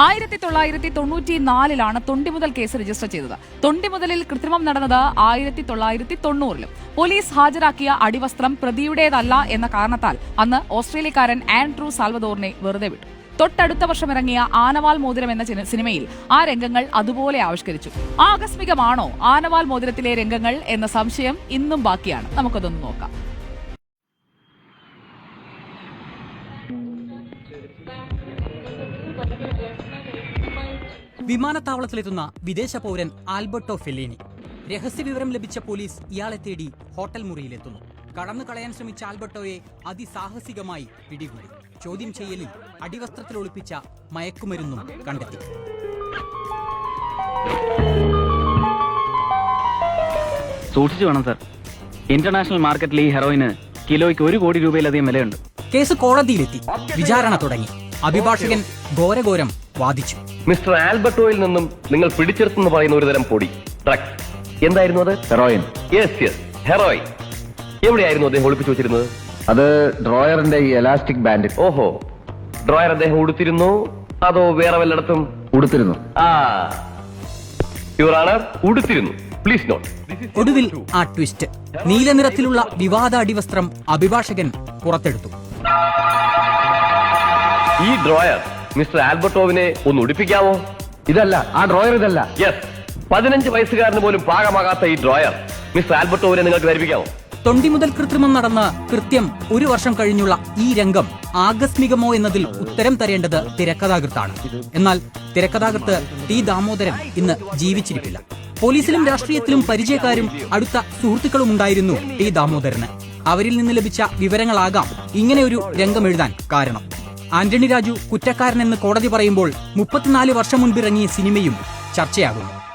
1994 തൊണ്ടിമുതൽ case register ചെയ്തത്. തൊണ്ടിമുതലിൽ കൃത്രിമം നടന്നത് 1990. പോലീസ് ഹാജരാക്കിയ അടിവസ്ത്രം പ്രതിയുടേതല്ല എന്ന കാരണത്താൽ അന്ന് ഓസ്ട്രേലിയക്കാരൻ ആൻഡ്രൂ സാൽവദോറിനെ വെറുതെ വിട്ടു. തൊട്ടടുത്ത വർഷം ഇറങ്ങിയ ആനവാൽ മോതിരം എന്ന സിനിമയിൽ ആ രംഗങ്ങൾ അതുപോലെ ആവിഷ്കരിച്ചു. ആകസ്മികമാണോ ആനവാൽ മോതിരത്തിലെ രംഗങ്ങൾ എന്ന സംശയം ഇന്നും ബാക്കിയാണ്. നമുക്കതൊന്ന് നോക്കാം. വിമാനത്താവളത്തിലെത്തുന്ന വിദേശ പൗരൻ ആൽബർട്ടോ ഫെല്ലിനി. രഹസ്യവിവരം ലഭിച്ച പോലീസ് ഇയാളെ തേടി ഹോട്ടൽ മുറിയിലെത്തുന്നു. കടന്നു കളയാൻ ശ്രമിച്ച ആൽബർട്ടോയെ അതിസാഹസികമായി പിടികൂടി. ചോദ്യം ചെയ്യലിൽ അടിവസ്ത്രത്തിൽ ഒളിപ്പിച്ച മയക്കുമരുന്നും കണ്ടെത്തി. സൂക്ഷിച്ചു വേണം സർ. ഇന്റർനാഷണൽ മാർക്കറ്റിൽ ഈ ഹെറോയിന് കിലോയ്ക്ക് 1 കോടി രൂപയിലധികം വിലയുണ്ട്. കേസ് കോടതിയിലെത്തി. വിചാരണ തുടങ്ങി. അഭിഭാഷകൻ ഘോരഘോരം വാദിച്ചു. മിസ്റ്റർ ആൽബർട്ടോയിൽ നിന്നും നിങ്ങൾ പിടിച്ചെടുത്തെന്ന് പറയുന്ന ഒരു തരം പൊടി, ഡ്രഗ്സ്, എന്തായിരുന്നു അത്? ഹെറോയിൻ. Yes, heroin. എവിടെയായിരുന്നു അദ്ദേഹം ഒളിപ്പിച്ചു വെച്ചിരുന്നത്? അത് ഡ്രോയറിന്റെ ഈ എലാസ്റ്റിക് ബാൻഡിൽ. ഓഹോ, ഡ്രോയർ അദ്ദേഹം ഉടുത്തിരുന്നു അതോ വേറെ വല്ലയിടത്തും? ഉടുത്തിരുന്നു. യുവർ ഓണർ, ഉടുത്തിരുന്നു. Please note. ഒടുവിൽ ആ ട്വിസ്റ്റ്. നീലനിറത്തിലുള്ള വിവാദ അടിവസ്ത്രം അഭിഭാഷകൻ പുറത്തെടുത്തു. ഈ ഡ്രോയർ മിസ്റ്റർ ആൽബർട്ടോവിനെ ഒന്ന് ഉടുപ്പിക്കാമോ? ഇതല്ല, ആ ഡ്രോയർ ഇതല്ല. യെസ്, 15 വയസ്സുകാരന് പോലും പാകമാകാത്ത ഈ ഡ്രോയർ മിസ്റ്റർ ആൽബർട്ടോവിനെ നിങ്ങൾക്ക് ധരിപ്പിക്കാമോ? തൊണ്ടി മുതൽ കൃത്രിമം നടന്ന് കൃത്യം 1 വർഷം കഴിഞ്ഞുള്ള ഈ രംഗം ആകസ്മികമോ എന്നതിൽ ഉത്തരം തരേണ്ടത് തിരക്കഥാകൃത്താണ്. എന്നാൽ തിരക്കഥാകൃത്ത് ടി ദാമോദരൻ ഇന്ന് ജീവിച്ചിരിപ്പില്ല. പോലീസിലും രാഷ്ട്രീയത്തിലും പരിചയക്കാരും അടുത്ത സുഹൃത്തുക്കളും ഉണ്ടായിരുന്നു ടി ദാമോദരന്. അവരിൽ നിന്ന് ലഭിച്ച വിവരങ്ങളാകാം ഇങ്ങനെ ഒരു രംഗം എഴുതാൻ കാരണം. ആന്റണി രാജു കുറ്റക്കാരനെന്ന് കോടതി പറയുമ്പോൾ 34 വർഷം മുൻപിറങ്ങിയ സിനിമയും ചർച്ചയാകുന്നു.